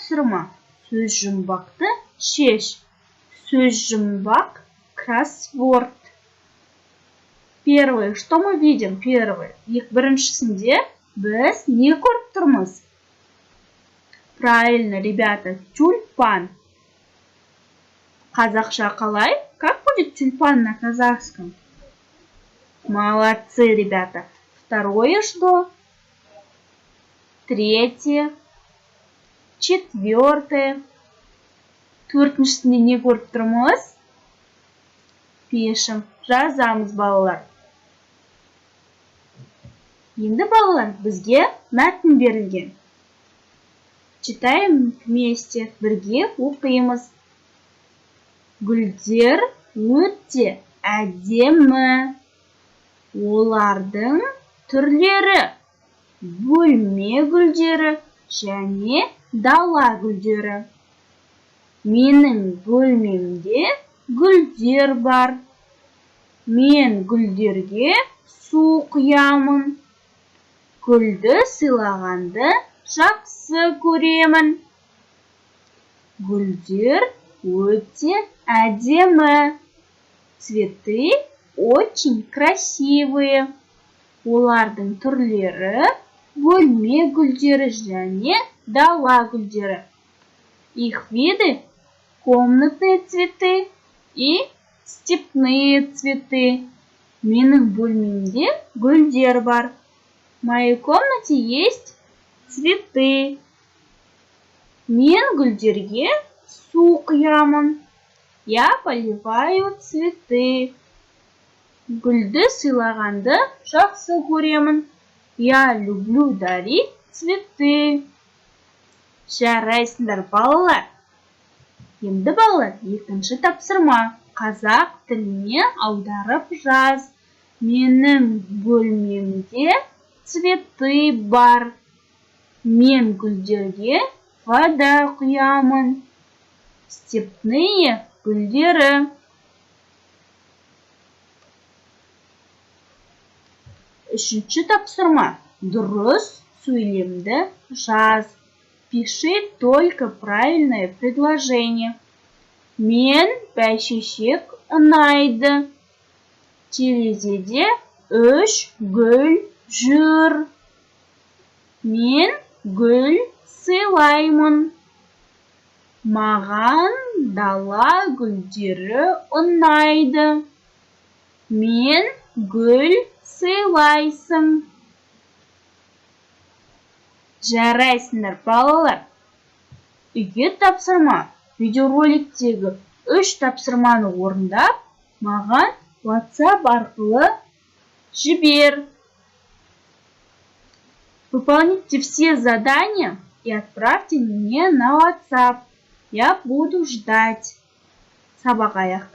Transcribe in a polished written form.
тапсырма. Сөз жұмбақты шеш. Сөз жұмбақ кроссворд. Первое, что мы видим? Первое. Біріншісінде біз не көріп тұрмыз? Правильно, ребята, тюльпан. Қазақша қалай? Как будет тюльпан на казахском? Молодцы, ребята. Второе что? Третье. Четвертое. Төртіншісінде не көріп тұрмыз? Пишем. Жазамыз, балалар. Енді, балалар, бізге мәтін берілген. Читаем вместе. Бірге оқимыз. Гүлдер өте әдемі. Олардың түрлері бөлме гүлдері және дала гүлдері. Менің бөлмемде гүлдер бар. Мен гүлдерге су құямын. Гүлді сыйлағанды жақсы көремін. Гүлдер өте әдемі. Цветы очень красивые. Олардың түрлері бөлме гүлдері және дала гүлдері. Их виды – комнатные цветы и степные цветы. Менің бөлмемде гүлдер бар. В моей комнате есть цветы. Мен гүлдерге су құямын. Я поливаю цветы. Гүлді сыйлағанды жақсы көремін. Я люблю дарить цветы. Жарайсыңдар, балалар. Енді, балалар, екінші тапсырма. Қазақ тіліне аударып жаз. Менің бөлмемде цветы бар. Мен гүлдерге вода құямын. Степные гүлдері. Үшінші тапсырма. Дұрыс сөйлемді жаз. Пиши только правильное предложение. Мен бәйшешек ұнайды. Терезеде үш гүл жүр. Мен гүл сыйлаймын. Маған дала гүлдері ұнайды. Мен гүл сыйлайсың. Жарайсыңдар, балалар. Үйге тапсырма. Видеороликтегі 3 тапсырманы орындап, маған WhatsApp арқылы жібер. Выполните все задания и отправьте мне на WhatsApp. Я буду ждать. Сабақ аяқталды.